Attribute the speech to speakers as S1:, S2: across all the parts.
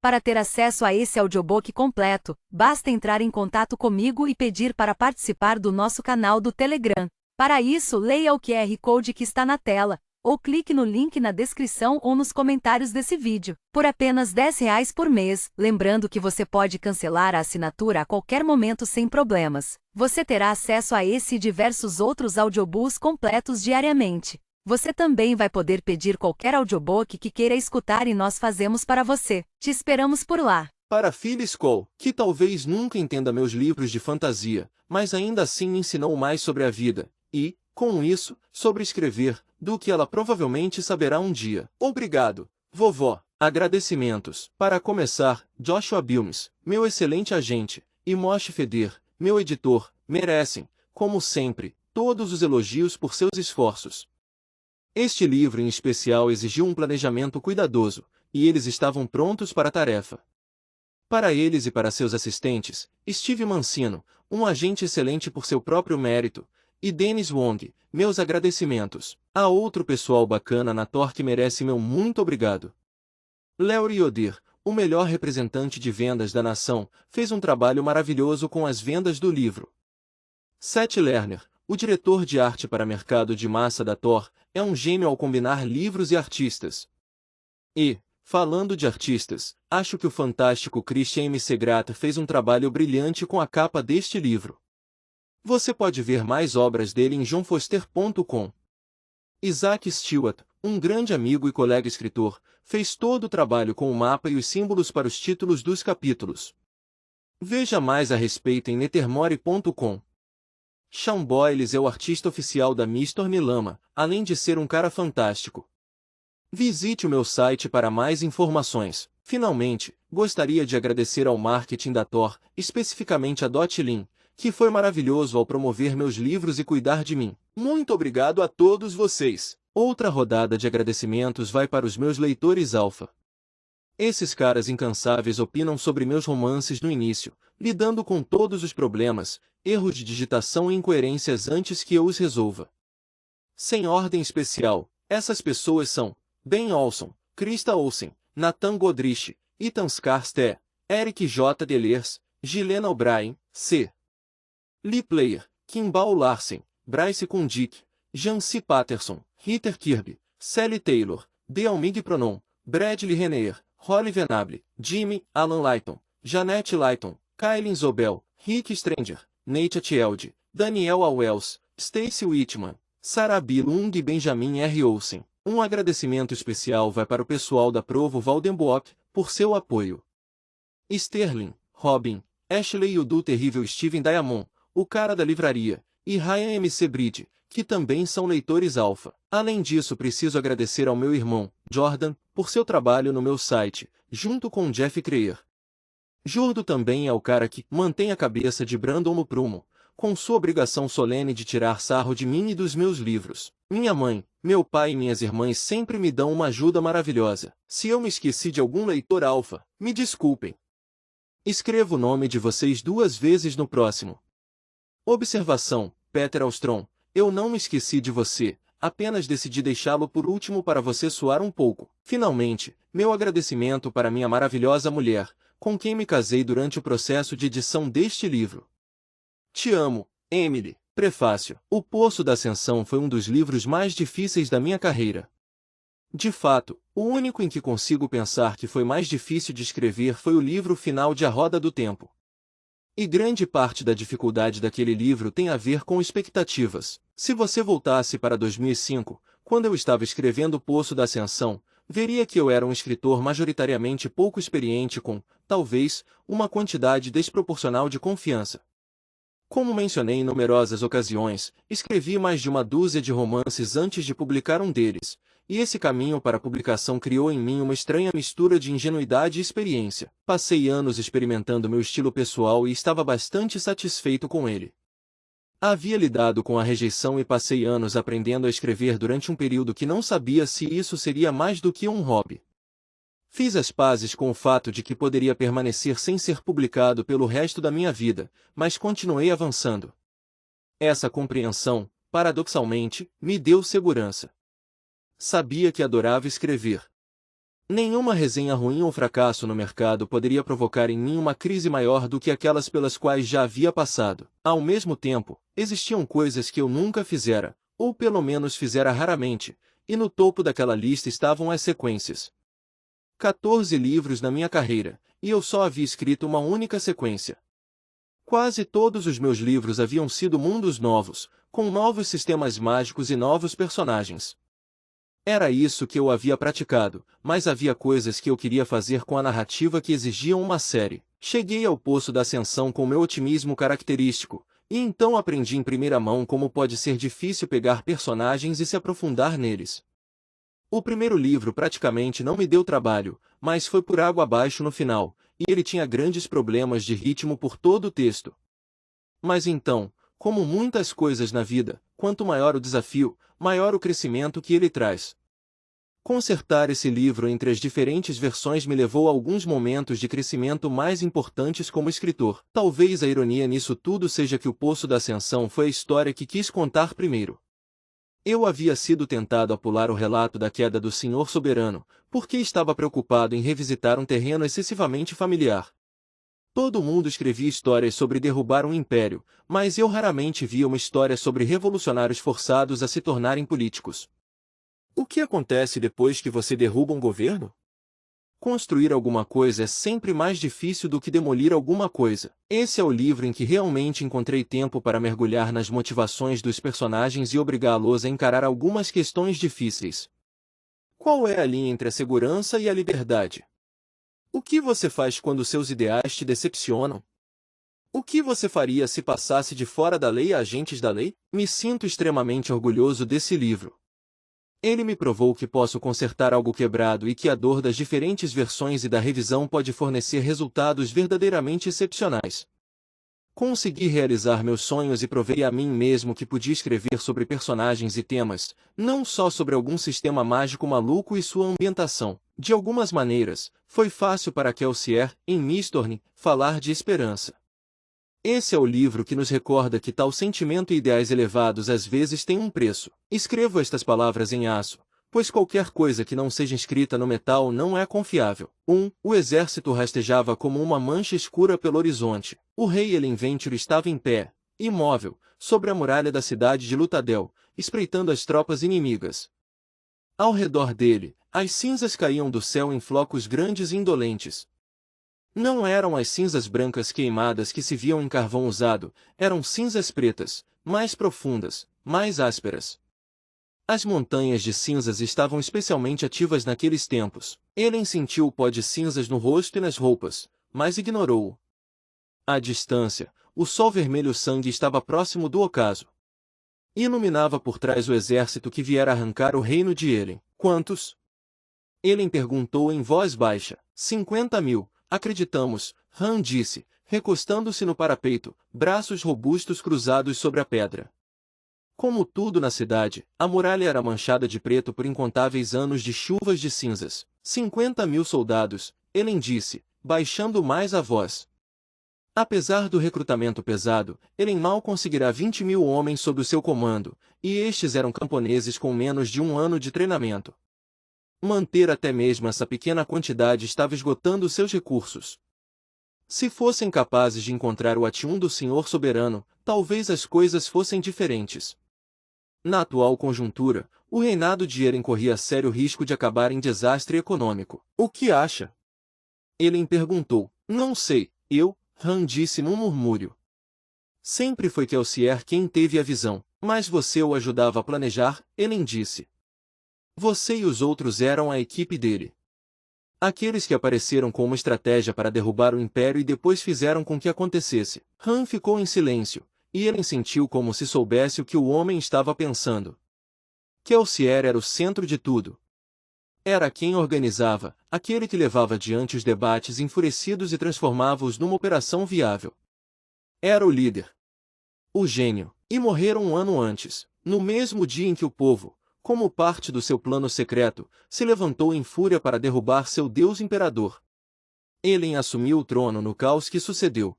S1: Para ter acesso a esse audiobook completo, basta entrar em contato comigo e pedir para participar do nosso canal do Telegram. Para isso, leia o QR Code que está na tela, ou clique no link na descrição ou nos comentários desse vídeo. Por apenas R$ 10 por mês, lembrando que você pode cancelar a assinatura a qualquer momento sem problemas. Você terá acesso a esse e diversos outros audiobooks completos diariamente. Você também vai poder pedir qualquer audiobook que queira escutar e nós fazemos para você. Te esperamos por lá.
S2: Para Phyllis Skoll, que talvez nunca entenda meus livros de fantasia, mas ainda assim me ensinou mais sobre a vida, e, com isso, sobre escrever, do que ela provavelmente saberá um dia. Obrigado, vovó. Agradecimentos. Para começar, Joshua Bilmes, meu excelente agente, e Moshe Feder, meu editor, merecem, como sempre, todos os elogios por seus esforços. Este livro em especial exigiu um planejamento cuidadoso, e eles estavam prontos para a tarefa. Para eles e para seus assistentes, Steve Mancino, um agente excelente por seu próprio mérito, e Dennis Wong, meus agradecimentos. Há outro pessoal bacana na Tor que merece meu muito obrigado. Larry Yoder, o melhor representante de vendas da nação, fez um trabalho maravilhoso com as vendas do livro. Seth Lerner, o diretor de arte para mercado de massa da Tor, é um gênio ao combinar livros e artistas. E, falando de artistas, acho que o fantástico Christian M. Segrata fez um trabalho brilhante com a capa deste livro. Você pode ver mais obras dele em johnfoster.com. Isaac Stewart, um grande amigo e colega escritor, fez todo o trabalho com o mapa e os símbolos para os títulos dos capítulos. Veja mais a respeito em nethermore.com. Sean Boyles é o artista oficial da Mr. Lama, além de ser um cara fantástico. Visite o meu site para mais informações. Finalmente, gostaria de agradecer ao marketing da Tor, especificamente a Dotlin, que foi maravilhoso ao promover meus livros e cuidar de mim. Muito obrigado a todos vocês. Outra rodada de agradecimentos vai para os meus leitores alfa. Esses caras incansáveis opinam sobre meus romances no início, lidando com todos os problemas, erros de digitação e incoerências antes que eu os resolva. Sem ordem especial, essas pessoas são Ben Olson, Krista Olsen, Nathan Godrich, Ethan Skarste, Eric J. Delers, Gilena O'Brien, C. Lee Player, Kimball Larsen, Bryce Kundick, Jancy Patterson, Ritter Kirby, Sally Taylor, Dealmig Pronon, Bradley Renner, Holly Venable, Jimmy, Alan Lighton, Janette Lighton, Kailin Zobel, Rick Stranger, Nate Tielde, Daniel A. Wells, Stacy Whitman, Sarah B. Lung e Benjamin R. Olsen. Um agradecimento especial vai para o pessoal da Provo Valdenbock, por seu apoio. Sterling, Robin, Ashley e o do terrível Steven Diamond, o cara da livraria, e Ryan M.C. Bride, que também são leitores alfa. Além disso, preciso agradecer ao meu irmão, Jordan, por seu trabalho no meu site, junto com Jeff Creer. Jordo também é o cara que mantém a cabeça de Brandon no prumo, com sua obrigação solene de tirar sarro de mim e dos meus livros. Minha mãe, meu pai e minhas irmãs sempre me dão uma ajuda maravilhosa. Se eu me esqueci de algum leitor alfa, me desculpem. Escrevo o nome de vocês 2 vezes no próximo. Observação, Peter Alstrom, eu não me esqueci de você, apenas decidi deixá-lo por último para você suar um pouco. Finalmente, meu agradecimento para minha maravilhosa mulher, com quem me casei durante o processo de edição deste livro. Te amo, Emily. Prefácio. O Poço da Ascensão foi um dos livros mais difíceis da minha carreira. De fato, o único em que consigo pensar que foi mais difícil de escrever foi o livro final de A Roda do Tempo. E grande parte da dificuldade daquele livro tem a ver com expectativas. Se você voltasse para 2005, quando eu estava escrevendo O Poço da Ascensão, veria que eu era um escritor majoritariamente pouco experiente com, talvez, uma quantidade desproporcional de confiança. Como mencionei em numerosas ocasiões, escrevi mais de uma dúzia de romances antes de publicar um deles, e esse caminho para a publicação criou em mim uma estranha mistura de ingenuidade e experiência. Passei anos experimentando meu estilo pessoal e estava bastante satisfeito com ele. Havia lidado com a rejeição e passei anos aprendendo a escrever durante um período que não sabia se isso seria mais do que um hobby. Fiz as pazes com o fato de que poderia permanecer sem ser publicado pelo resto da minha vida, mas continuei avançando. Essa compreensão, paradoxalmente, me deu segurança. Sabia que adorava escrever. Nenhuma resenha ruim ou fracasso no mercado poderia provocar em mim uma crise maior do que aquelas pelas quais já havia passado. Ao mesmo tempo, existiam coisas que eu nunca fizera, ou pelo menos fizera raramente, e no topo daquela lista estavam as sequências. 14 livros na minha carreira, e eu só havia escrito uma única sequência. Quase todos os meus livros haviam sido mundos novos, com novos sistemas mágicos e novos personagens. Era isso que eu havia praticado, mas havia coisas que eu queria fazer com a narrativa que exigiam uma série. Cheguei ao poço da ascensão com meu otimismo característico, e então aprendi em primeira mão como pode ser difícil pegar personagens e se aprofundar neles. O primeiro livro praticamente não me deu trabalho, mas foi por água abaixo no final, e ele tinha grandes problemas de ritmo por todo o texto. Mas então, como muitas coisas na vida, quanto maior o desafio, maior o crescimento que ele traz. Consertar esse livro entre as diferentes versões me levou a alguns momentos de crescimento mais importantes como escritor. Talvez a ironia nisso tudo seja que o Poço da Ascensão foi a história que quis contar primeiro. Eu havia sido tentado a pular o relato da queda do Senhor Soberano, porque estava preocupado em revisitar um terreno excessivamente familiar. Todo mundo escrevia histórias sobre derrubar um império, mas eu raramente via uma história sobre revolucionários forçados a se tornarem políticos. O que acontece depois que você derruba um governo? Construir alguma coisa é sempre mais difícil do que demolir alguma coisa. Esse é o livro em que realmente encontrei tempo para mergulhar nas motivações dos personagens e obrigá-los a encarar algumas questões difíceis. Qual é a linha entre a segurança e a liberdade? O que você faz quando seus ideais te decepcionam? O que você faria se passasse de fora da lei a agentes da lei? Me sinto extremamente orgulhoso desse livro. Ele me provou que posso consertar algo quebrado e que a dor das diferentes versões e da revisão pode fornecer resultados verdadeiramente excepcionais. Consegui realizar meus sonhos e provei a mim mesmo que podia escrever sobre personagens e temas, não só sobre algum sistema mágico maluco e sua ambientação. De algumas maneiras, foi fácil para Kelsier, em Mistborn, falar de esperança. Esse é o livro que nos recorda que tal sentimento e ideais elevados às vezes têm um preço. Escrevo estas palavras em aço, pois qualquer coisa que não seja escrita no metal não é confiável. O exército rastejava como uma mancha escura pelo horizonte. O rei Elenventure estava em pé, imóvel, sobre a muralha da cidade de Lutadel, espreitando as tropas inimigas. Ao redor dele, as cinzas caíam do céu em flocos grandes e indolentes. Não eram as cinzas brancas queimadas que se viam em carvão usado, eram cinzas pretas, mais profundas, mais ásperas. As montanhas de cinzas estavam especialmente ativas naqueles tempos. Elen sentiu o pó de cinzas no rosto e nas roupas, mas ignorou-o. À distância, o sol vermelho sangue estava próximo do ocaso. Iluminava por trás o exército que viera arrancar o reino de Elen. Quantos? Elen perguntou em voz baixa. 50.000. Acreditamos, Han disse, recostando-se no parapeito, braços robustos cruzados sobre a pedra. Como tudo na cidade, a muralha era manchada de preto por incontáveis anos de chuvas de cinzas. 50.000 soldados, Elen disse, baixando mais a voz. Apesar do recrutamento pesado, Elen mal conseguirá 20.000 homens sob o seu comando, e estes eram camponeses com menos de um ano de treinamento. Manter até mesmo essa pequena quantidade estava esgotando seus recursos. Se fossem capazes de encontrar o Atium do Senhor Soberano, talvez as coisas fossem diferentes. Na atual conjuntura, o reinado de Eren corria sério risco de acabar em desastre econômico. O que acha? Elen perguntou. Não sei, Han disse num murmúrio. Sempre foi Kelsier quem teve a visão, mas você o ajudava a planejar, Elen disse. Você e os outros eram a equipe dele. Aqueles que apareceram com uma estratégia para derrubar o Império e depois fizeram com que acontecesse. Han ficou em silêncio, e Elen sentiu como se soubesse o que o homem estava pensando. Kelsier era o centro de tudo. Era quem organizava, aquele que levava adiante os debates enfurecidos e transformava-os numa operação viável. Era o líder. O gênio. E morreram um ano antes, no mesmo dia em que o povo, como parte do seu plano secreto, se levantou em fúria para derrubar seu Deus Imperador. Elen assumiu o trono no caos que sucedeu.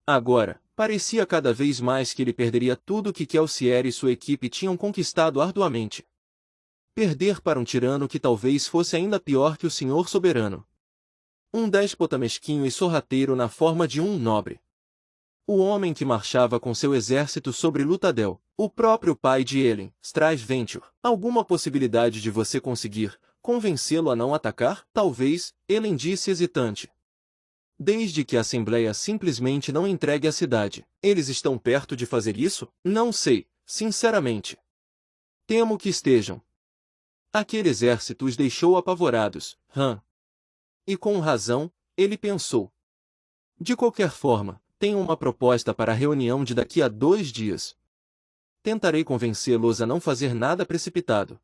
S2: Agora, parecia cada vez mais que ele perderia tudo que Kelsier e sua equipe tinham conquistado arduamente. Perder para um tirano que talvez fosse ainda pior que o senhor soberano. Um déspota mesquinho e sorrateiro na forma de um nobre. O homem que marchava com seu exército sobre Lutadel, o próprio pai de Elen, Strash Venture. Alguma possibilidade de você conseguir convencê-lo a não atacar? Talvez, Elen disse hesitante. Desde que a Assembleia simplesmente não entregue a cidade. Eles estão perto de fazer isso? Não sei, sinceramente. Temo que estejam. Aquele exército os deixou apavorados, E com razão, ele pensou. De qualquer forma, tenho uma proposta para a reunião de daqui a 2 dias. Tentarei convencê-los a não fazer nada precipitado.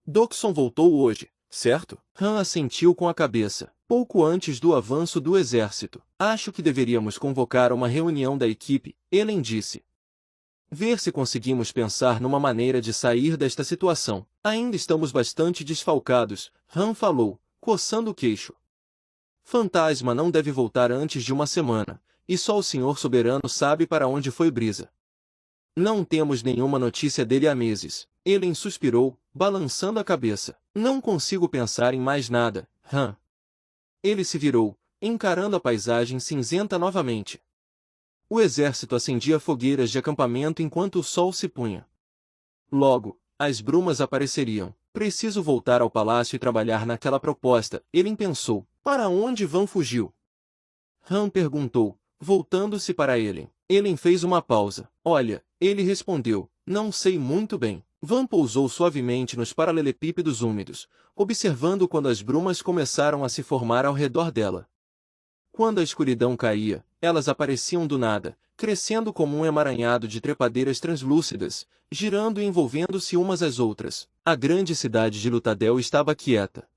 S2: Doxon voltou hoje, certo? Han assentiu com a cabeça. Pouco antes do avanço do exército. Acho que deveríamos convocar uma reunião da equipe, Elen disse. Ver se conseguimos pensar numa maneira de sair desta situação. Ainda estamos bastante desfalcados, Han falou, coçando o queixo. Fantasma não deve voltar antes de uma semana, e só o senhor soberano sabe para onde foi Brisa. Não temos nenhuma notícia dele há meses. Elen suspirou, balançando a cabeça. Não consigo pensar em mais nada, Han. Ele se virou, encarando a paisagem cinzenta novamente. O exército acendia fogueiras de acampamento enquanto o sol se punha. Logo, as brumas apareceriam. Preciso voltar ao palácio e trabalhar naquela proposta, Elen pensou. Para onde Van fugiu? Han perguntou, voltando-se para Elen. Elen fez uma pausa. Olha, ele respondeu, não sei muito bem. Van pousou suavemente nos paralelepípedos úmidos, observando quando as brumas começaram a se formar ao redor dela. Quando a escuridão caía, elas apareciam do nada, crescendo como um emaranhado de trepadeiras translúcidas, girando e envolvendo-se umas às outras. A grande cidade de Lutadel estava quieta.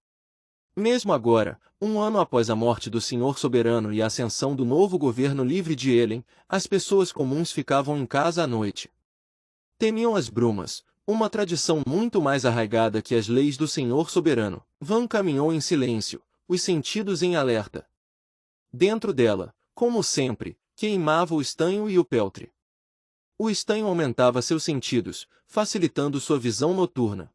S2: Mesmo agora, 1 ano após a morte do Senhor Soberano e a ascensão do novo governo livre de Elen, as pessoas comuns ficavam em casa à noite. Temiam as brumas, uma tradição muito mais arraigada que as leis do Senhor Soberano. Van caminhou em silêncio, os sentidos em alerta. Dentro dela, como sempre, queimava o estanho e o peltre. O estanho aumentava seus sentidos, facilitando sua visão noturna.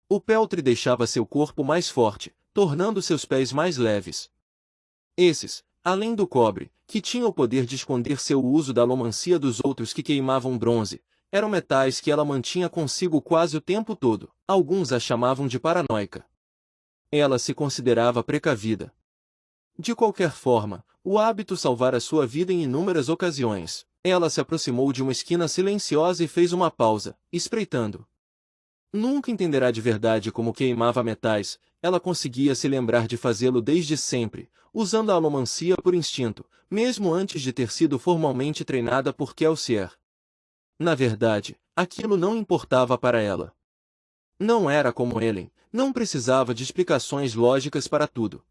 S2: O peltre deixava seu corpo mais forte, tornando seus pés mais leves. Esses, além do cobre, que tinha o poder de esconder seu uso da alomancia dos outros que queimavam bronze, eram metais que ela mantinha consigo quase o tempo todo. Alguns a chamavam de paranoica. Ela se considerava precavida. De qualquer forma, o hábito salvara sua vida em inúmeras ocasiões. Ela se aproximou de uma esquina silenciosa e fez uma pausa, espreitando. Nunca entenderá de verdade como queimava metais, ela conseguia se lembrar de fazê-lo desde sempre, usando a alomancia por instinto, mesmo antes de ter sido formalmente treinada por Kelsier. Na verdade, aquilo não importava para ela. Não era como Elen, não precisava de explicações lógicas para tudo.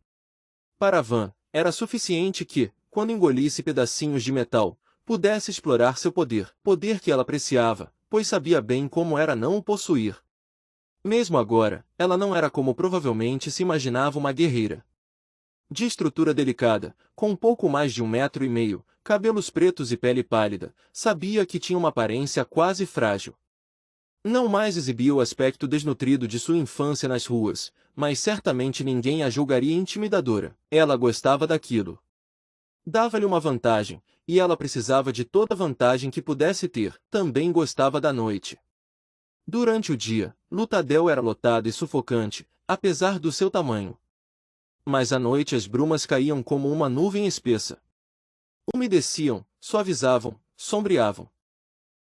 S2: Para Van, era suficiente que, quando engolisse pedacinhos de metal, pudesse explorar seu poder que ela apreciava, pois sabia bem como era não o possuir. Mesmo agora, ela não era como provavelmente se imaginava uma guerreira. De estrutura delicada, com pouco mais de 1,5 metros, cabelos pretos e pele pálida, sabia que tinha uma aparência quase frágil. Não mais exibia o aspecto desnutrido de sua infância nas ruas, mas certamente ninguém a julgaria intimidadora. Ela gostava daquilo. Dava-lhe uma vantagem, e ela precisava de toda vantagem que pudesse ter. Também gostava da noite. Durante o dia, Lutadel era lotado e sufocante, apesar do seu tamanho. Mas à noite as brumas caíam como uma nuvem espessa. Umedeciam, suavizavam, sombreavam.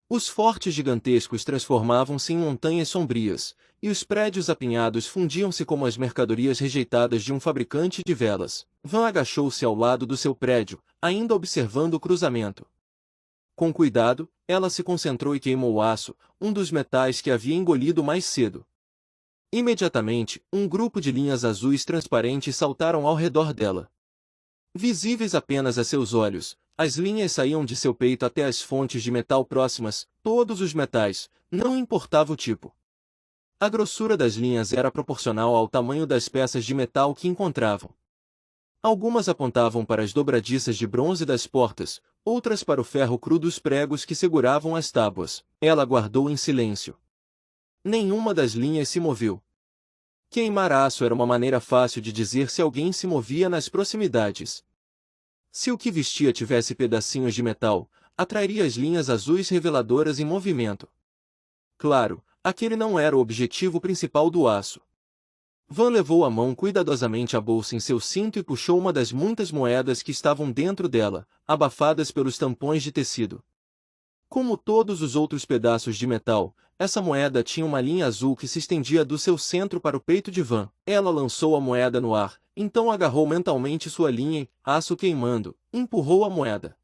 S2: Os fortes gigantescos transformavam-se em montanhas sombrias, e os prédios apinhados fundiam-se como as mercadorias rejeitadas de um fabricante de velas. Van agachou-se ao lado do seu prédio, ainda observando o cruzamento. Com cuidado, ela se concentrou e queimou o aço, um dos metais que havia engolido mais cedo. Imediatamente, um grupo de linhas azuis transparentes saltaram ao redor dela. Visíveis apenas a seus olhos, as linhas saíam de seu peito até as fontes de metal próximas, todos os metais, não importava o tipo. A grossura das linhas era proporcional ao tamanho das peças de metal que encontravam. Algumas apontavam para as dobradiças de bronze das portas, outras para o ferro cru dos pregos que seguravam as tábuas. Ela aguardou em silêncio. Nenhuma das linhas se moveu. Queimar aço era uma maneira fácil de dizer se alguém se movia nas proximidades. Se o que vestia tivesse pedacinhos de metal, atrairia as linhas azuis reveladoras em movimento. Claro, aquele não era o objetivo principal do aço. Van levou a mão cuidadosamente à bolsa em seu cinto e puxou uma das muitas moedas que estavam dentro dela, abafadas pelos tampões de tecido. Como todos os outros pedaços de metal, essa moeda tinha uma linha azul que se estendia do seu centro para o peito de Van. Ela lançou a moeda no ar, então agarrou mentalmente sua linha e, aço queimando, empurrou a moeda.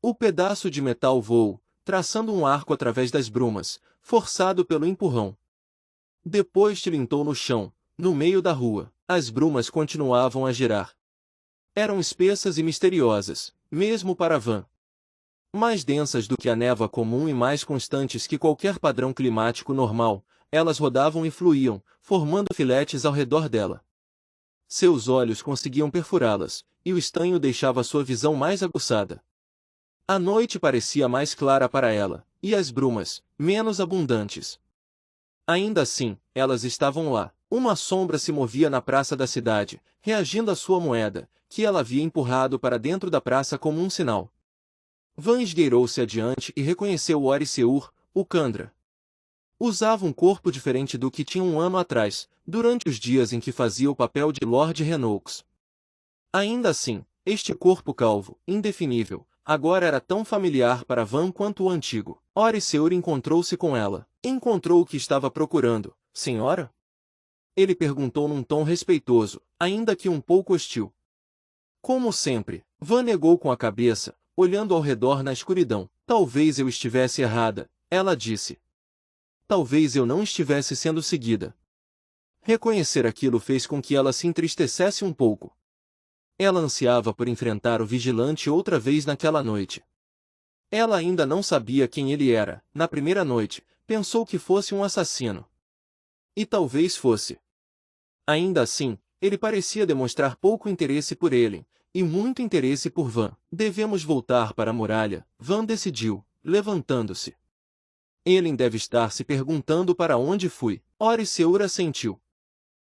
S2: O pedaço de metal voou, traçando um arco através das brumas, forçado pelo empurrão. Depois tilintou no chão, no meio da rua. As brumas continuavam a girar. Eram espessas e misteriosas, mesmo para Van. Mais densas do que a névoa comum e mais constantes que qualquer padrão climático normal, elas rodavam e fluíam, formando filetes ao redor dela. Seus olhos conseguiam perfurá-las, e o estanho deixava sua visão mais aguçada. A noite parecia mais clara para ela, e as brumas, menos abundantes. Ainda assim, elas estavam lá. Uma sombra se movia na praça da cidade, reagindo à sua moeda, que ela havia empurrado para dentro da praça como um sinal. Van esgueirou-se adiante e reconheceu Oriseur, o Kandra. Usava um corpo diferente do que tinha um ano atrás, durante os dias em que fazia o papel de Lord Renoux. Ainda assim, este corpo calvo, indefinível, agora era tão familiar para Van quanto o antigo. Oriseur encontrou-se com ela. Encontrou o que estava procurando, senhora? Ele perguntou num tom respeitoso, ainda que um pouco hostil. Como sempre, Van negou com a cabeça, olhando ao redor na escuridão. Talvez eu estivesse errada, ela disse. Talvez eu não estivesse sendo seguida. Reconhecer aquilo fez com que ela se entristecesse um pouco. Ela ansiava por enfrentar o vigilante outra vez naquela noite. Ela ainda não sabia quem ele era. Na primeira noite, pensou que fosse um assassino. E talvez fosse. Ainda assim, ele parecia demonstrar pouco interesse por ele, e muito interesse por Van. Devemos voltar para a muralha, Van decidiu, levantando-se. Ele deve estar se perguntando para onde fui. Oriseur assentiu.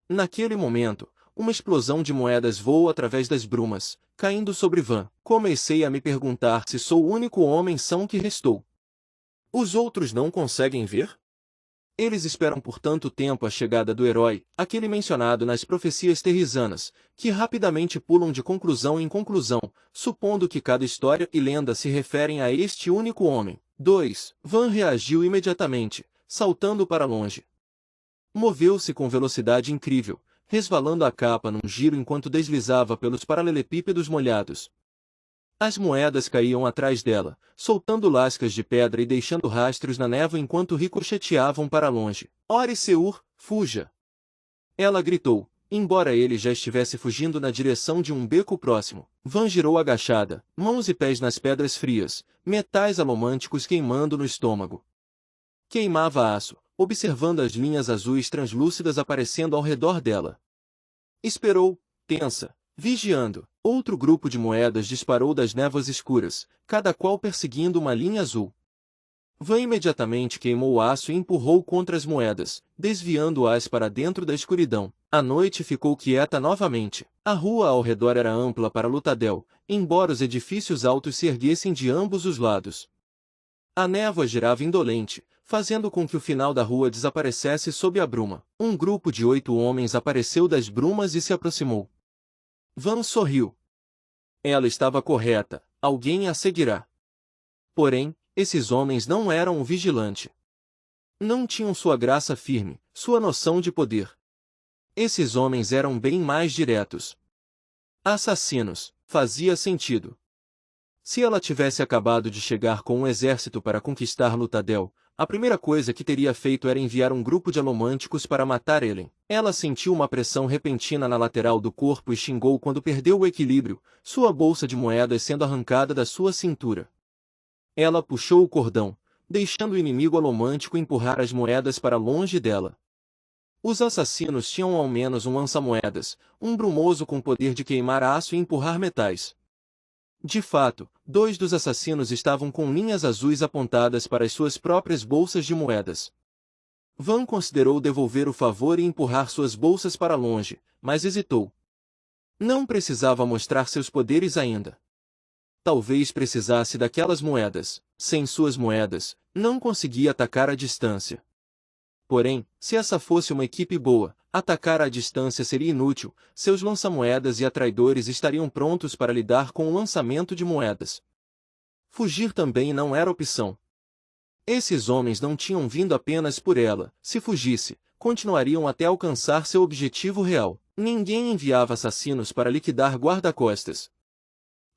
S2: Naquele momento, uma explosão de moedas voou através das brumas, caindo sobre Van. Comecei a me perguntar se sou o único homem são que restou. Os outros não conseguem ver? Eles esperam por tanto tempo a chegada do herói, aquele mencionado nas profecias terrizanas, que rapidamente pulam de conclusão em conclusão, supondo que cada história e lenda se referem a este único homem. 2. Van reagiu imediatamente, saltando para longe. Moveu-se com velocidade incrível, resvalando a capa num giro enquanto deslizava pelos paralelepípedos molhados. As moedas caíam atrás dela, soltando lascas de pedra e deixando rastros na névoa enquanto ricocheteavam para longe. Oriseur, fuja! Ela gritou, embora ele já estivesse fugindo na direção de um beco próximo. Van girou agachada, mãos e pés nas pedras frias, metais alomânticos queimando no estômago. Queimava aço, observando as linhas azuis translúcidas aparecendo ao redor dela. Esperou, tensa, vigiando. Outro grupo de moedas disparou das névoas escuras, cada qual perseguindo uma linha azul. Van imediatamente queimou o aço e empurrou contra as moedas, desviando-as para dentro da escuridão. A noite ficou quieta novamente. A rua ao redor era ampla para Lutadel, embora os edifícios altos se erguessem de ambos os lados. A névoa girava indolente, fazendo com que o final da rua desaparecesse sob a bruma. Um grupo de 8 homens apareceu das brumas e se aproximou. Van sorriu. Ela estava correta, alguém a seguirá. Porém, esses homens não eram o vigilante. Não tinham sua graça firme, sua noção de poder. Esses homens eram bem mais diretos. Assassinos, fazia sentido. Se ela tivesse acabado de chegar com um exército para conquistar Lutadel, a primeira coisa que teria feito era enviar um grupo de alomânticos para matar Ellen. Ela sentiu uma pressão repentina na lateral do corpo e xingou quando perdeu o equilíbrio, sua bolsa de moedas sendo arrancada da sua cintura. Ela puxou o cordão, deixando o inimigo alomântico empurrar as moedas para longe dela. Os assassinos tinham ao menos um lança-moedas, um brumoso com poder de queimar aço e empurrar metais. De fato, 2 dos assassinos estavam com linhas azuis apontadas para as suas próprias bolsas de moedas. Van considerou devolver o favor e empurrar suas bolsas para longe, mas hesitou. Não precisava mostrar seus poderes ainda. Talvez precisasse daquelas moedas. Sem suas moedas, não conseguia atacar à distância. Porém, se essa fosse uma equipe boa, atacar à distância seria inútil, seus lança-moedas e atraidores estariam prontos para lidar com o lançamento de moedas. Fugir também não era opção. Esses homens não tinham vindo apenas por ela. Se fugisse, continuariam até alcançar seu objetivo real. Ninguém enviava assassinos para liquidar guarda-costas.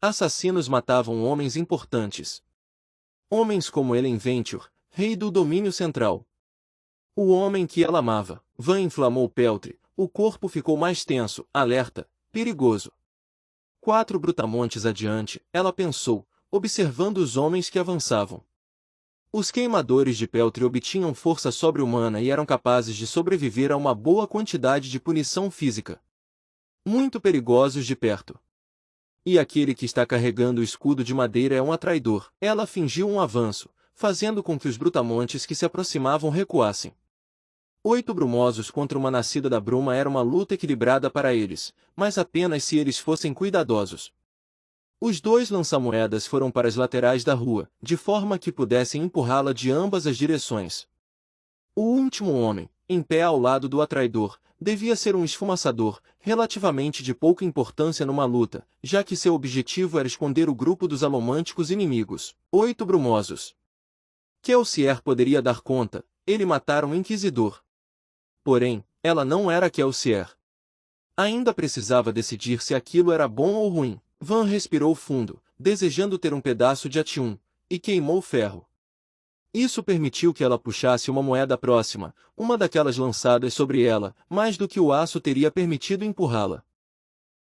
S2: Assassinos matavam homens importantes. Homens como Ellen Venture, rei do domínio central. O homem que ela amava. Van inflamou Peltre, o corpo ficou mais tenso, alerta, perigoso. 4 brutamontes adiante, ela pensou, observando os homens que avançavam. Os queimadores de Peltre obtinham força sobre-humana e eram capazes de sobreviver a uma boa quantidade de punição física. Muito perigosos de perto. E aquele que está carregando o escudo de madeira é um atraidor. Ela fingiu um avanço, fazendo com que os brutamontes que se aproximavam recuassem. 8 brumosos contra uma nascida da bruma era uma luta equilibrada para eles, mas apenas se eles fossem cuidadosos. Os 2 lança-moedas foram para as laterais da rua, de forma que pudessem empurrá-la de ambas as direções. O último homem, em pé ao lado do atraidor, devia ser um esfumaçador, relativamente de pouca importância numa luta, já que seu objetivo era esconder o grupo dos alomânticos inimigos. 8 brumosos. Kelsier poderia dar conta, ele matara um inquisidor. Porém, ela não era Kelsier. Ainda precisava decidir se aquilo era bom ou ruim. Van respirou fundo, desejando ter um pedaço de atium, e queimou o ferro. Isso permitiu que ela puxasse uma moeda próxima, uma daquelas lançadas sobre ela, mais do que o aço teria permitido empurrá-la.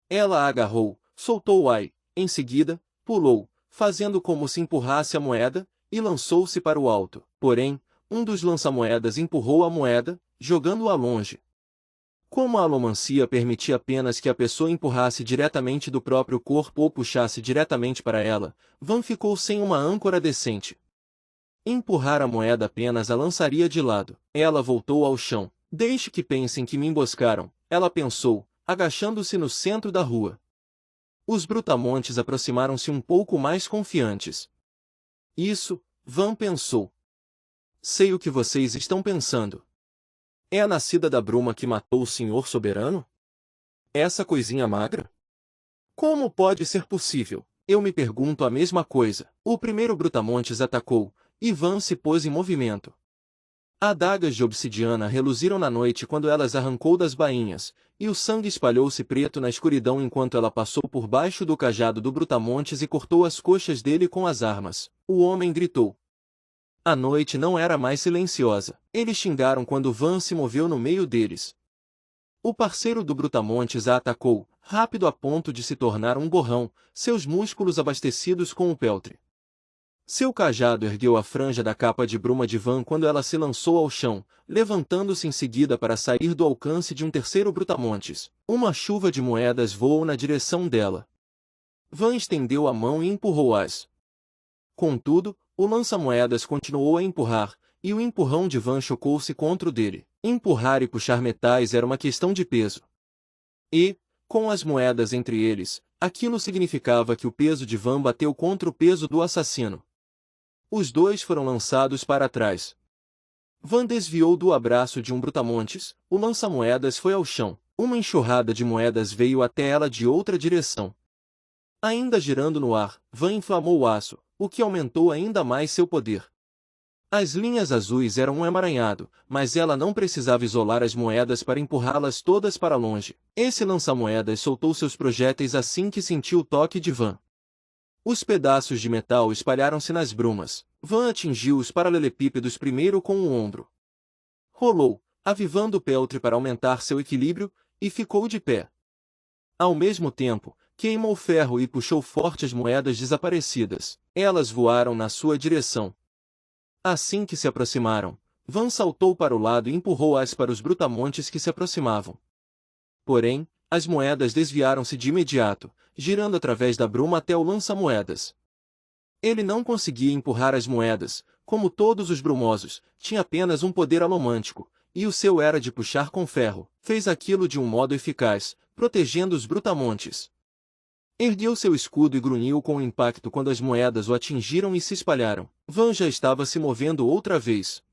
S2: Ela a agarrou, soltou o ai, em seguida, pulou, fazendo como se empurrasse a moeda, e lançou-se para o alto. Porém, um dos lança-moedas empurrou a moeda, jogando-a longe. Como a alomancia permitia apenas que a pessoa empurrasse diretamente do próprio corpo ou puxasse diretamente para ela, Van ficou sem uma âncora decente. Empurrar a moeda apenas a lançaria de lado. Ela voltou ao chão. Deixe que pensem que me emboscaram, ela pensou, agachando-se no centro da rua. Os brutamontes aproximaram-se um pouco mais confiantes. Isso, Van pensou. Sei o que vocês estão pensando. É a nascida da bruma que matou o senhor soberano? Essa coisinha magra? Como pode ser possível? Eu me pergunto a mesma coisa. O primeiro brutamontes atacou, e Van se pôs em movimento. Adagas de obsidiana reluziram na noite quando ela as arrancou das bainhas, e o sangue espalhou-se preto na escuridão enquanto ela passou por baixo do cajado do brutamontes e cortou as coxas dele com as armas. O homem gritou. A noite não era mais silenciosa. Eles xingaram quando Van se moveu no meio deles. O parceiro do brutamontes a atacou, rápido a ponto de se tornar um borrão, seus músculos abastecidos com o peltre. Seu cajado ergueu a franja da capa de bruma de Van quando ela se lançou ao chão, levantando-se em seguida para sair do alcance de um terceiro brutamontes. Uma chuva de moedas voou na direção dela. Van estendeu a mão e empurrou-as. Contudo, o lança-moedas continuou a empurrar, e o empurrão de Van chocou-se contra o dele. Empurrar e puxar metais era uma questão de peso. E, com as moedas entre eles, aquilo significava que o peso de Van bateu contra o peso do assassino. Os 2 foram lançados para trás. Van desviou do abraço de um brutamontes, o lança-moedas foi ao chão. Uma enxurrada de moedas veio até ela de outra direção. Ainda girando no ar, Van inflamou o aço, o que aumentou ainda mais seu poder. As linhas azuis eram um emaranhado, mas ela não precisava isolar as moedas para empurrá-las todas para longe. Esse lança-moedas soltou seus projéteis assim que sentiu o toque de Van. Os pedaços de metal espalharam-se nas brumas. Van atingiu os paralelepípedos primeiro com o ombro. Rolou, avivando o peltre para aumentar seu equilíbrio, e ficou de pé. Ao mesmo tempo, queimou o ferro e puxou forte as moedas desaparecidas. Elas voaram na sua direção. Assim que se aproximaram, Van saltou para o lado e empurrou-as para os brutamontes que se aproximavam. Porém, as moedas desviaram-se de imediato, girando através da bruma até o lança-moedas. Ele não conseguia empurrar as moedas, como todos os brumosos, tinha apenas um poder alomântico, e o seu era de puxar com ferro. Fez aquilo de um modo eficaz, protegendo os brutamontes. Ergueu seu escudo e grunhiu com o impacto quando as moedas o atingiram e se espalharam. Van já estava se movendo outra vez.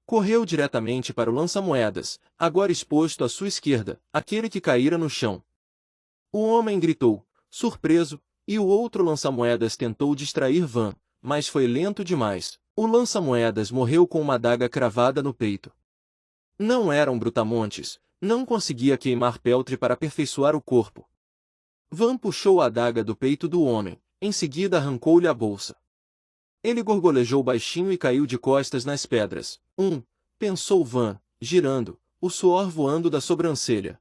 S2: Correu diretamente para o lança-moedas, agora exposto à sua esquerda, aquele que caíra no chão. O homem gritou, surpreso, e o outro lança-moedas tentou distrair Van, mas foi lento demais. O lança-moedas morreu com uma adaga cravada no peito. Não eram brutamontes, não conseguia queimar peltre para aperfeiçoar o corpo. Van puxou a adaga do peito do homem, em seguida arrancou-lhe a bolsa. Ele gorgolejou baixinho e caiu de costas nas pedras. Pensou Van, girando, o suor voando da sobrancelha.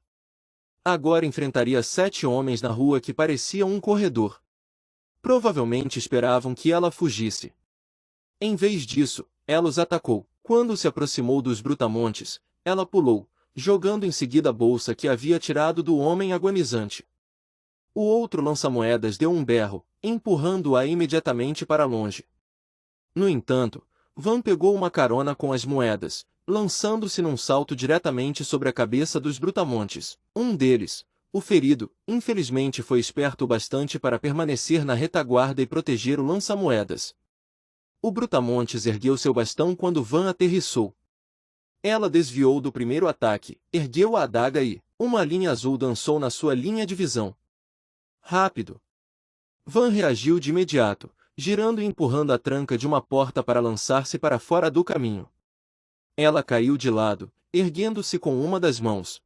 S2: Agora enfrentaria 7 homens na rua que pareciam um corredor. Provavelmente esperavam que ela fugisse. Em vez disso, ela os atacou. Quando se aproximou dos brutamontes, ela pulou, jogando em seguida a bolsa que havia tirado do homem agonizante. O outro lança-moedas deu um berro, empurrando-a imediatamente para longe. No entanto, Van pegou uma carona com as moedas, lançando-se num salto diretamente sobre a cabeça dos brutamontes. Um deles, o ferido, infelizmente foi esperto o bastante para permanecer na retaguarda e proteger o lança-moedas. O brutamontes ergueu seu bastão quando Van aterrissou. Ela desviou do primeiro ataque, ergueu a adaga e uma linha azul dançou na sua linha de visão. Rápido! Van reagiu de imediato, girando e empurrando a tranca de uma porta para lançar-se para fora do caminho. Ela caiu de lado, erguendo-se com uma das mãos.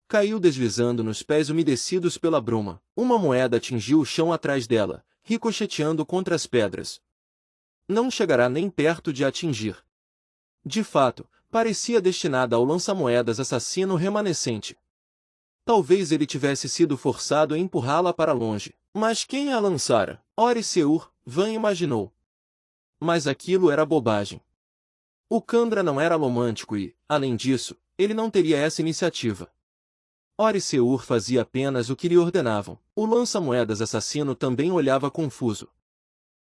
S2: Caiu deslizando nos pés umedecidos pela bruma. Uma moeda atingiu o chão atrás dela, ricocheteando contra as pedras. Não chegará nem perto de atingir. De fato, parecia destinada ao lança-moedas assassino remanescente. Talvez ele tivesse sido forçado a empurrá-la para longe. Mas quem a lançara? Ore Seur, Van imaginou. Mas aquilo era bobagem. O Candra não era romântico e, além disso, ele não teria essa iniciativa. Ore Seur fazia apenas o que lhe ordenavam. O lança-moedas assassino também olhava confuso.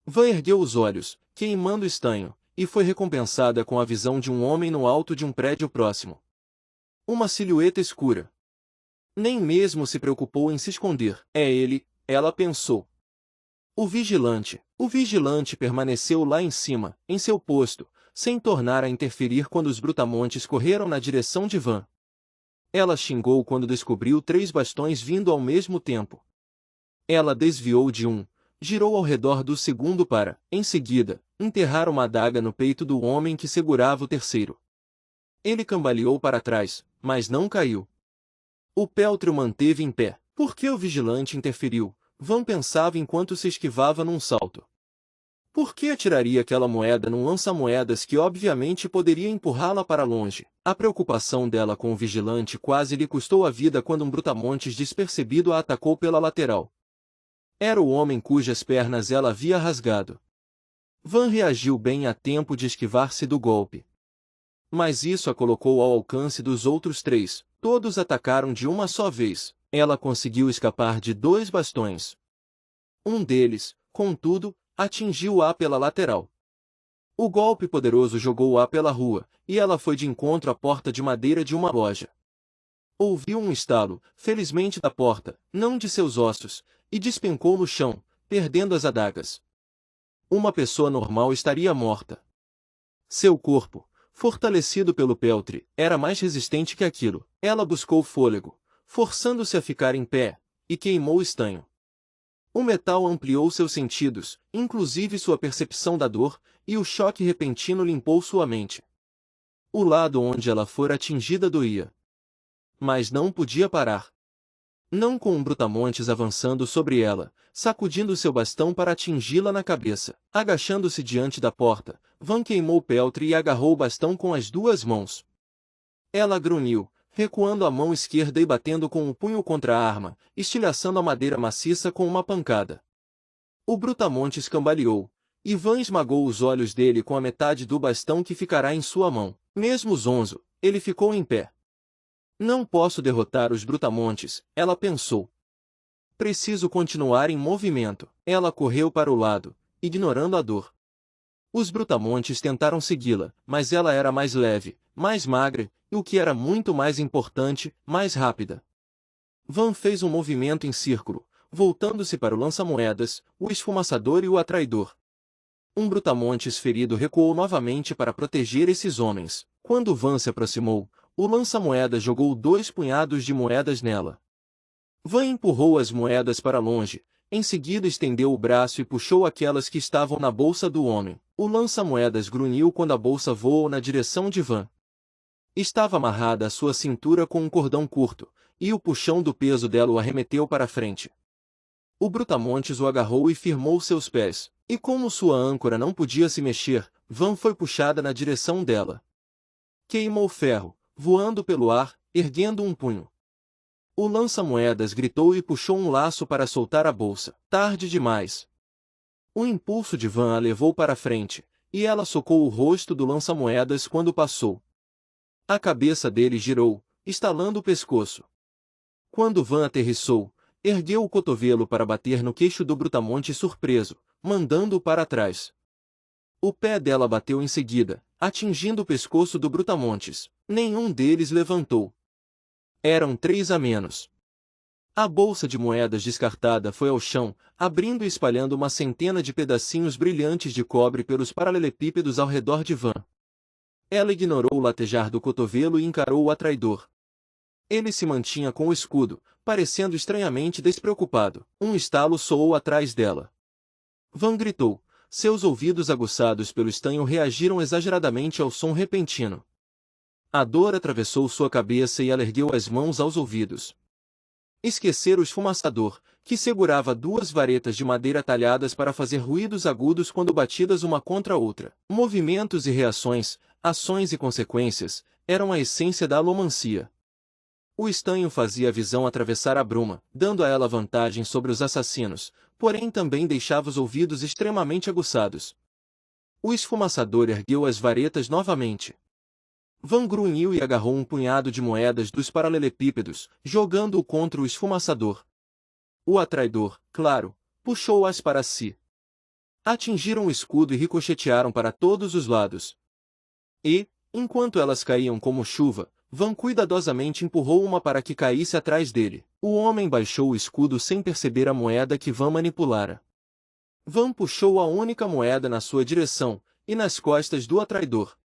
S2: Van ergueu os olhos, queimando estanho, e foi recompensada com a visão de um homem no alto de um prédio próximo. Uma silhueta escura. Nem mesmo se preocupou em se esconder. É ele, ela pensou. O vigilante permaneceu lá em cima, em seu posto, sem tornar a interferir quando os brutamontes correram na direção de Van. Ela xingou quando descobriu 3 bastões vindo ao mesmo tempo. Ela desviou de um, girou ao redor do segundo para, em seguida, enterrar uma adaga no peito do homem que segurava o terceiro. Ele cambaleou para trás, mas não caiu. O peltre o manteve em pé. Por que o vigilante interferiu? Van pensava enquanto se esquivava num salto. Por que atiraria aquela moeda num lança-moedas que obviamente poderia empurrá-la para longe? A preocupação dela com o vigilante quase lhe custou a vida quando um brutamontes despercebido a atacou pela lateral. Era o homem cujas pernas ela havia rasgado. Van reagiu bem a tempo de esquivar-se do golpe. Mas isso a colocou ao alcance dos outros 3. Todos atacaram de uma só vez. Ela conseguiu escapar de 2 bastões. Um deles, contudo, atingiu-a pela lateral. O golpe poderoso jogou-a pela rua, e ela foi de encontro à porta de madeira de uma loja. Ouviu um estalo, felizmente da porta, não de seus ossos, e despencou no chão, perdendo as adagas. Uma pessoa normal estaria morta. Seu corpo, fortalecido pelo peltre, era mais resistente que aquilo. Ela buscou fôlego, forçando-se a ficar em pé, e queimou o estanho. O metal ampliou seus sentidos, inclusive sua percepção da dor, e o choque repentino limpou sua mente. O lado onde ela fora atingida doía. Mas não podia parar. Não com um brutamontes avançando sobre ela, sacudindo seu bastão para atingi-la na cabeça. Agachando-se diante da porta, Van queimou o peltre e agarrou o bastão com as 2 mãos. Ela grunhiu, recuando a mão esquerda e batendo com o punho contra a arma, estilhaçando a madeira maciça com uma pancada. O brutamontes cambaleou, e Van esmagou os olhos dele com a metade do bastão que ficará em sua mão. Mesmo zonzo, ele ficou em pé. Não posso derrotar os brutamontes, ela pensou. Preciso continuar em movimento. Ela correu para o lado, ignorando a dor. Os brutamontes tentaram segui-la, mas ela era mais leve, mais magra, e o que era muito mais importante, mais rápida. Van fez um movimento em círculo, voltando-se para o lança-moedas, o esfumaçador e o atraidor. Um brutamontes ferido recuou novamente para proteger esses homens. Quando Van se aproximou, o lança-moedas jogou 2 punhados de moedas nela. Van empurrou as moedas para longe, em seguida estendeu o braço e puxou aquelas que estavam na bolsa do homem. O lança-moedas grunhiu quando a bolsa voou na direção de Van. Estava amarrada à sua cintura com um cordão curto, e o puxão do peso dela o arremeteu para frente. O brutamontes o agarrou e firmou seus pés, e como sua âncora não podia se mexer, Van foi puxada na direção dela. Queimou o ferro, voando pelo ar, erguendo um punho. O lança-moedas gritou e puxou um laço para soltar a bolsa. Tarde demais. O impulso de Van a levou para frente, e ela socou o rosto do lança-moedas quando passou. A cabeça dele girou, estalando o pescoço. Quando Van aterrissou, ergueu o cotovelo para bater no queixo do brutamonte surpreso, mandando-o para trás. O pé dela bateu em seguida, atingindo o pescoço do brutamontes. Nenhum deles levantou. Eram 3 a menos. A bolsa de moedas descartada foi ao chão, abrindo e espalhando uma centena de pedacinhos brilhantes de cobre pelos paralelepípedos ao redor de Van. Ela ignorou o latejar do cotovelo e encarou o atraidor. Ele se mantinha com o escudo, parecendo estranhamente despreocupado. Um estalo soou atrás dela. Van gritou. Seus ouvidos aguçados pelo estanho reagiram exageradamente ao som repentino. A dor atravessou sua cabeça e ela ergueu as mãos aos ouvidos. Esquecera o esfumaçador, que segurava 2 varetas de madeira talhadas para fazer ruídos agudos quando batidas uma contra a outra. Movimentos e reações, ações e consequências, eram a essência da alomancia. O estanho fazia a visão atravessar a bruma, dando a ela vantagem sobre os assassinos, porém também deixava os ouvidos extremamente aguçados. O esfumaçador ergueu as varetas novamente. Van grunhiu e agarrou um punhado de moedas dos paralelepípedos, jogando-o contra o esfumaçador. O atraidor, claro, puxou-as para si. Atingiram o escudo e ricochetearam para todos os lados. E, enquanto elas caíam como chuva, Van cuidadosamente empurrou uma para que caísse atrás dele. O homem baixou o escudo sem perceber a moeda que Van manipulara. Van puxou a única moeda na sua direção, e nas costas do atraidor.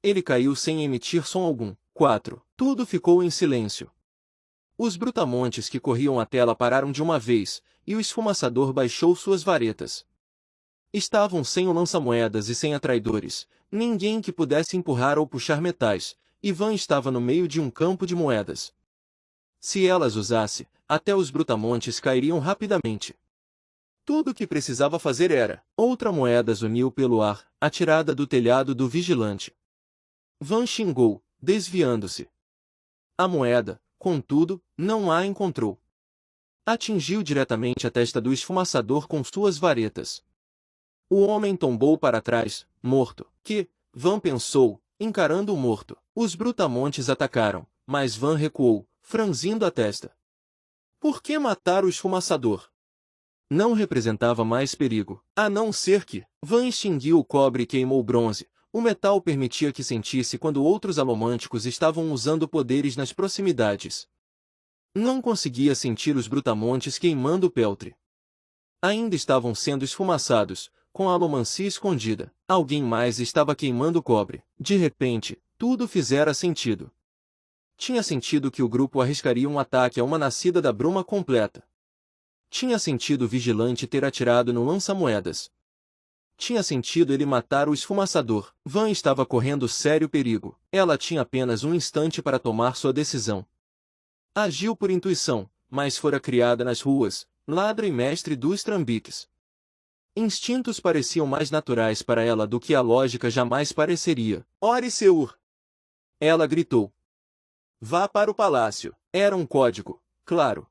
S2: Ele caiu sem emitir som algum. 4. Tudo ficou em silêncio. Os brutamontes que corriam até ela pararam de uma vez, e o esfumaçador baixou suas varetas. Estavam sem o lança-moedas e sem atraidores, ninguém que pudesse empurrar ou puxar metais, e Van estava no meio de um campo de moedas. Se elas usasse, até os brutamontes cairiam rapidamente. Tudo o que precisava fazer era, outra moeda zuniu pelo ar, atirada do telhado do vigilante. Van xingou, desviando-se. A moeda, contudo, não a encontrou. Atingiu diretamente a testa do esfumaçador com suas varetas. O homem tombou para trás, morto. Que, Van pensou, encarando o morto. Os brutamontes atacaram, mas Van recuou, franzindo a testa. Por que matar o esfumaçador? Não representava mais perigo, a não ser que Van extinguiu o cobre e queimou o bronze. O metal permitia que sentisse quando outros alomânticos estavam usando poderes nas proximidades. Não conseguia sentir os brutamontes queimando o peltre. Ainda estavam sendo esfumaçados, com a alomancia escondida. Alguém mais estava queimando o cobre. De repente, tudo fizera sentido. Tinha sentido que o grupo arriscaria um ataque a uma nascida da bruma completa. Tinha sentido o vigilante ter atirado no lança-moedas. Tinha sentido ele matar o esfumaçador. Van estava correndo sério perigo. Ela tinha apenas um instante para tomar sua decisão. Agiu por intuição, mas fora criada nas ruas, ladra e mestre dos trambiques. Instintos pareciam mais naturais para ela do que a lógica jamais pareceria. Ore Seur! Ela gritou. Vá para o palácio. Era um código, claro.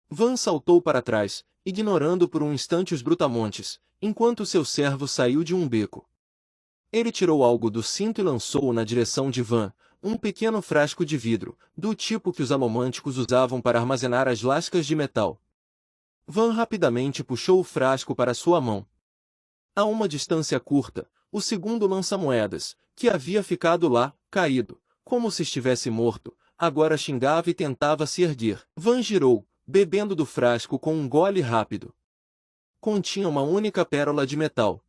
S2: Van saltou para trás, ignorando por um instante os brutamontes, enquanto seu servo saiu de um beco. Ele tirou algo do cinto e lançou-o na direção de Van, um pequeno frasco de vidro, do tipo que os alomânticos usavam para armazenar as lascas de metal. Van rapidamente puxou o frasco para sua mão. A uma distância curta, o segundo lança-moedas, que havia ficado lá, caído, como se estivesse morto, agora xingava e tentava se erguer. Van girou, bebendo do frasco com um gole rápido. Continha uma única pérola de metal.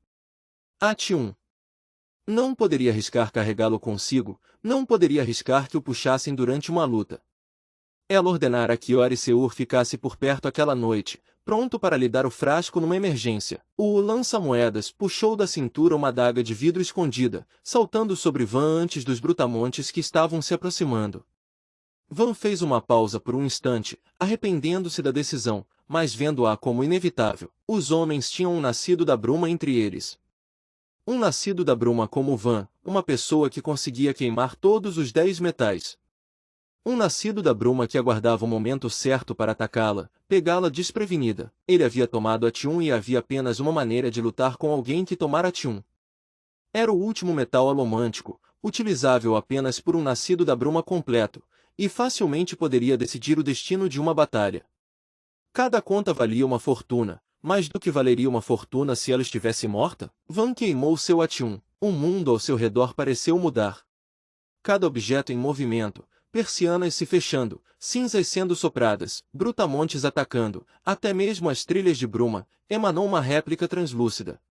S2: Atium. Não poderia arriscar carregá-lo consigo, não poderia arriscar que o puxassem durante uma luta. Ela ordenara que Oriseur ficasse por perto aquela noite, pronto para lhe dar o frasco numa emergência. O lança-moedas puxou da cintura uma adaga de vidro escondida, saltando sobre Van antes dos brutamontes que estavam se aproximando. Van fez uma pausa por um instante, arrependendo-se da decisão, mas vendo-a como inevitável. Os homens tinham um nascido da bruma entre eles. Um nascido da bruma como Van, uma pessoa que conseguia queimar todos os 10 metais. Um nascido da bruma que aguardava o momento certo para atacá-la, pegá-la desprevenida. Ele havia tomado Atium e havia apenas uma maneira de lutar com alguém que tomara Atium. Era o último metal alomântico, utilizável apenas por um nascido da bruma completo, e facilmente poderia decidir o destino de uma batalha. Cada conta valia uma fortuna, mais do que valeria uma fortuna se ela estivesse morta? Van queimou seu Atium. O mundo ao seu redor pareceu mudar. Cada objeto em movimento, persianas se fechando, cinzas sendo sopradas, brutamontes atacando, até mesmo as trilhas de bruma, emanou uma réplica translúcida.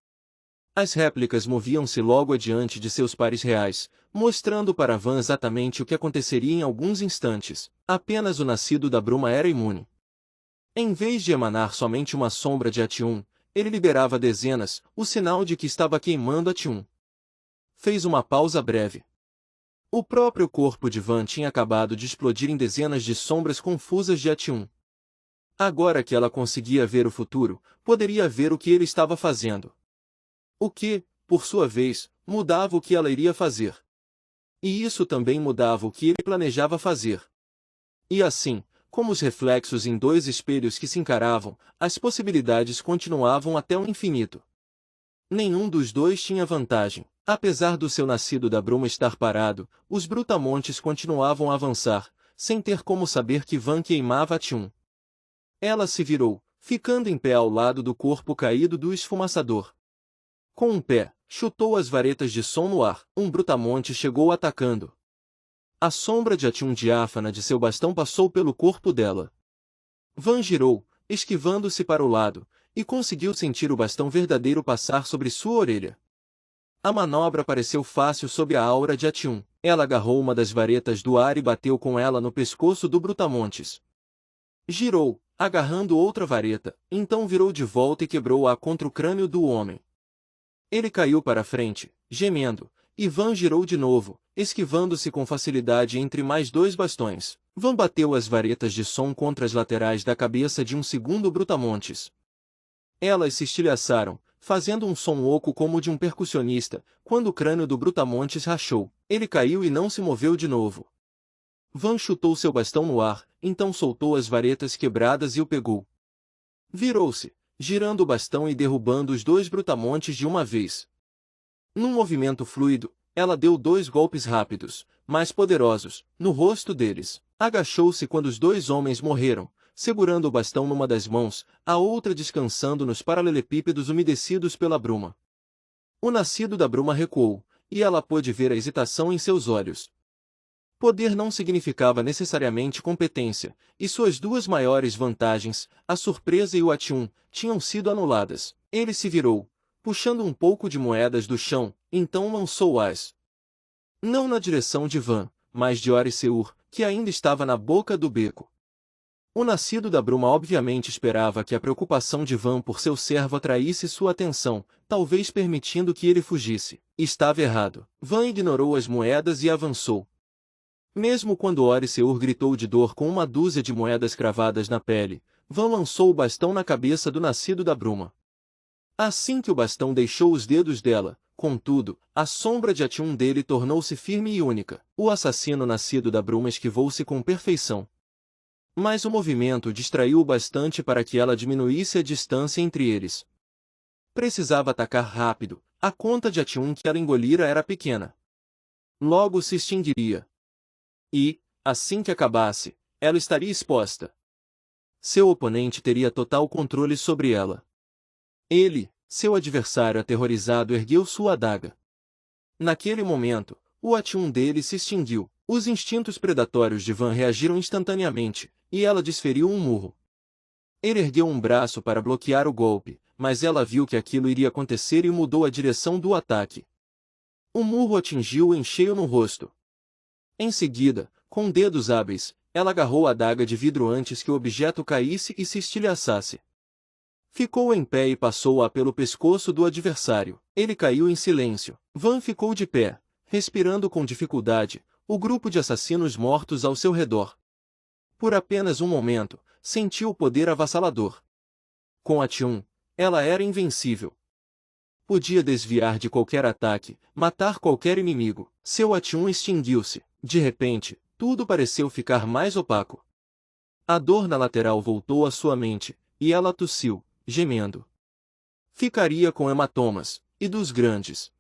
S2: As réplicas moviam-se logo adiante de seus pares reais, mostrando para Van exatamente o que aconteceria em alguns instantes. Apenas o nascido da bruma era imune. Em vez de emanar somente uma sombra de Atium, ele liberava dezenas, o sinal de que estava queimando Atium. Fez uma pausa breve. O próprio corpo de Van tinha acabado de explodir em dezenas de sombras confusas de Atium. Agora que ela conseguia ver o futuro, poderia ver o que ele estava fazendo. O que, por sua vez, mudava o que ela iria fazer. E isso também mudava o que ele planejava fazer. E assim, como os reflexos em dois espelhos que se encaravam, as possibilidades continuavam até o infinito. Nenhum dos dois tinha vantagem. Apesar do seu nascido da bruma estar parado, os brutamontes continuavam a avançar, sem ter como saber que Van queimava Atium. Ela se virou, ficando em pé ao lado do corpo caído do esfumaçador. Com um pé, chutou as varetas de som no ar. Um brutamonte chegou atacando. A sombra de Atium diáfana de seu bastão passou pelo corpo dela. Van girou, esquivando-se para o lado, e conseguiu sentir o bastão verdadeiro passar sobre sua orelha. A manobra pareceu fácil sob a aura de Atium. Ela agarrou uma das varetas do ar e bateu com ela no pescoço do brutamontes. Girou, agarrando outra vareta, então virou de volta e quebrou-a contra o crânio do homem. Ele caiu para a frente, gemendo, e Van girou de novo, esquivando-se com facilidade entre mais dois bastões. Van bateu as varetas de som contra as laterais da cabeça de um segundo brutamontes. Elas se estilhaçaram, fazendo um som oco como o de um percussionista, quando o crânio do brutamontes rachou. Ele caiu e não se moveu de novo. Van chutou seu bastão no ar, então soltou as varetas quebradas e o pegou. Virou-se, girando o bastão e derrubando os dois brutamontes de uma vez. Num movimento fluido, ela deu 2 golpes rápidos, mais poderosos, no rosto deles. Agachou-se quando os 2 homens morreram, segurando o bastão numa das mãos, a outra descansando nos paralelepípedos umedecidos pela bruma. O nascido da bruma recuou, e ela pôde ver a hesitação em seus olhos. Poder não significava necessariamente competência, e suas 2 maiores vantagens, a surpresa e o Atium, tinham sido anuladas. Ele se virou, puxando um pouco de moedas do chão, então lançou-as. Não na direção de Van, mas de Oriseur, que ainda estava na boca do beco. O nascido da bruma obviamente esperava que a preocupação de Van por seu servo atraísse sua atenção, talvez permitindo que ele fugisse. Estava errado. Van ignorou as moedas e avançou. Mesmo quando Oriseur gritou de dor com uma dúzia de moedas cravadas na pele, Van lançou o bastão na cabeça do nascido da bruma. Assim que o bastão deixou os dedos dela, contudo, a sombra de Atium dele tornou-se firme e única. O assassino nascido da bruma esquivou-se com perfeição. Mas o movimento distraiu-o bastante para que ela diminuísse a distância entre eles. Precisava atacar rápido, a conta de Atium que ela engolira era pequena. Logo se extinguiria. E, assim que acabasse, ela estaria exposta. Seu oponente teria total controle sobre ela. Ele, Seu adversário aterrorizado ergueu sua adaga. Naquele momento, o atium dele se extinguiu. Os instintos predatórios de Van reagiram instantaneamente, e ela desferiu um murro. Ele ergueu um braço para bloquear o golpe, mas ela viu que aquilo iria acontecer e mudou a direção do ataque. O murro atingiu-o em cheio no rosto. Em seguida, com dedos hábeis, ela agarrou a adaga de vidro antes que o objeto caísse e se estilhaçasse. Ficou em pé e passou-a pelo pescoço do adversário. Ele caiu em silêncio. Van ficou de pé, respirando com dificuldade, o grupo de assassinos mortos ao seu redor. Por apenas um momento, sentiu o poder avassalador. Com a Atium, ela era invencível. Podia desviar de qualquer ataque, matar qualquer inimigo. Seu Atium extinguiu-se. De repente, tudo pareceu ficar mais opaco. A dor na lateral voltou à sua mente, e ela tossiu, gemendo. Ficaria com hematomas, e dos grandes.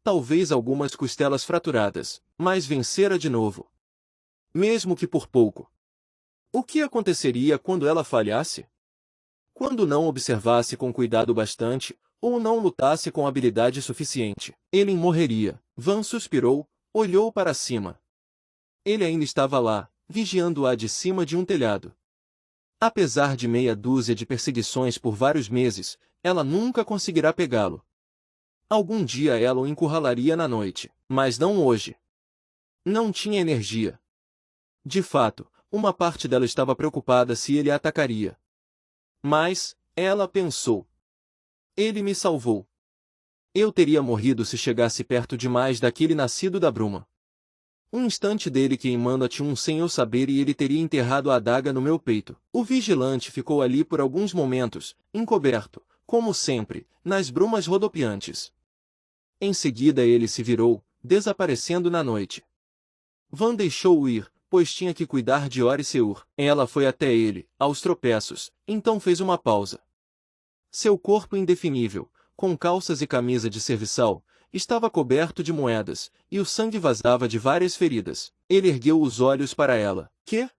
S2: Talvez algumas costelas fraturadas, mas vencera de novo. Mesmo que por pouco. O que aconteceria quando ela falhasse? Quando não observasse com cuidado bastante, ou não lutasse com habilidade suficiente, ele morreria. Van suspirou, olhou para cima. Ele ainda estava lá, vigiando-a de cima de um telhado. Apesar de meia dúzia de perseguições por vários meses, ela nunca conseguirá pegá-lo. Algum dia ela o encurralaria na noite, mas não hoje. Não tinha energia. De fato, uma parte dela estava preocupada se ele a atacaria. Mas, ela pensou. Ele me salvou. Eu teria morrido se chegasse perto demais daquele nascido da bruma. Um instante dele queimando Atium sem eu saber e ele teria enterrado a adaga no meu peito. O vigilante ficou ali por alguns momentos, encoberto, como sempre, nas brumas rodopiantes. Em seguida ele se virou, desaparecendo na noite. Van deixou-o ir, pois tinha que cuidar de Oriseur. Ela foi até ele, aos tropeços, então fez uma pausa. Seu corpo indefinível, com calças e camisa de serviçal, estava coberto de moedas, e o sangue vazava de várias feridas. Ele ergueu os olhos para ela. Que?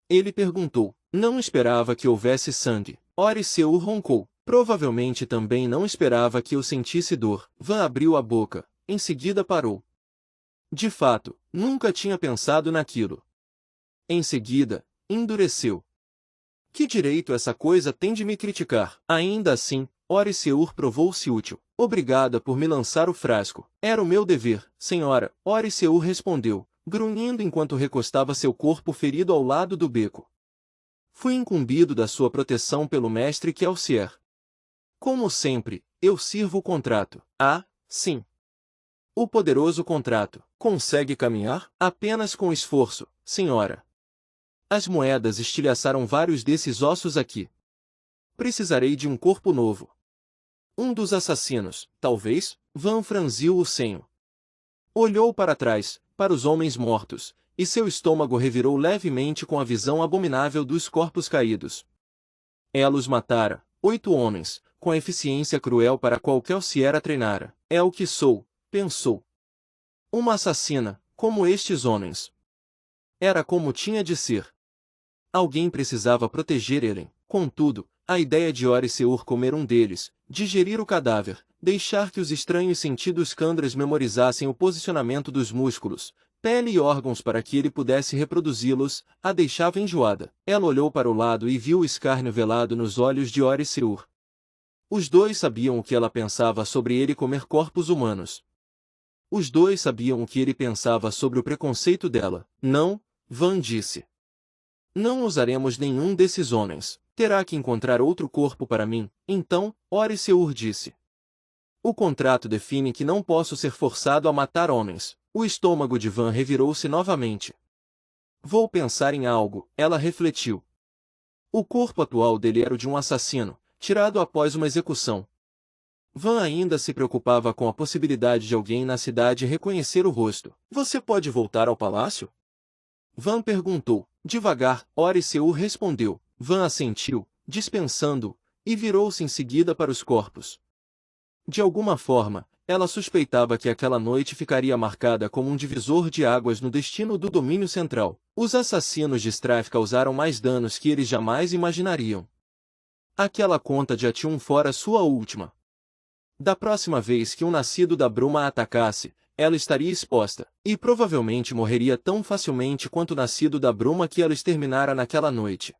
S2: Ele perguntou. Não esperava que houvesse sangue. Oriseur roncou. Provavelmente também não esperava que eu sentisse dor. Van abriu a boca, em seguida parou. De fato, nunca tinha pensado naquilo. Em seguida, endureceu. Que direito essa coisa tem de me criticar? Ainda assim, Oriseur provou-se útil. Obrigada por me lançar o frasco. Era o meu dever, senhora. Oriseur respondeu, grunhindo enquanto recostava seu corpo ferido ao lado do beco. Fui incumbido da sua proteção pelo mestre Kelsier. Como sempre, eu sirvo o contrato. Ah, sim. O poderoso contrato. Consegue caminhar? Apenas com esforço, senhora. As moedas estilhaçaram vários desses ossos aqui. Precisarei de um corpo novo. Um dos assassinos, talvez. Van franziu o senho. Olhou para trás, para os homens mortos, e seu estômago revirou levemente com a visão abominável dos corpos caídos. Ela os matara, 8 homens, com a eficiência cruel para a qual Kelsier a treinara. É o que sou, pensou. Uma assassina, como estes homens. Era como tinha de ser. Alguém precisava proteger Ellen. Contudo, a ideia de Oriseur comer um deles, digerir o cadáver, deixar que os estranhos sentidos Candras memorizassem o posicionamento dos músculos, pele e órgãos para que ele pudesse reproduzi-los, a deixava enjoada. Ela olhou para o lado e viu o escárnio velado nos olhos de Oriseur. Os dois sabiam o que ela pensava sobre ele comer corpos humanos. Os dois sabiam o que ele pensava sobre o preconceito dela. Não, Van disse. Não usaremos nenhum desses homens. Terá que encontrar outro corpo para mim, então, Oriseur disse. O contrato define que não posso ser forçado a matar homens. O estômago de Van revirou-se novamente. Vou pensar em algo, ela refletiu. O corpo atual dele era o de um assassino, tirado após uma execução. Van ainda se preocupava com a possibilidade de alguém na cidade reconhecer o rosto. Você pode voltar ao palácio? Van perguntou. Devagar, Oriseur respondeu. Van assentiu, dispensando-o, e virou-se em seguida para os corpos. De alguma forma, ela suspeitava que aquela noite ficaria marcada como um divisor de águas no destino do domínio central. Os assassinos de Strife causaram mais danos que eles jamais imaginariam. Aquela conta de Atium fora sua última. Da próxima vez que um nascido da bruma a atacasse, ela estaria exposta, e provavelmente morreria tão facilmente quanto o nascido da bruma que ela exterminara naquela noite.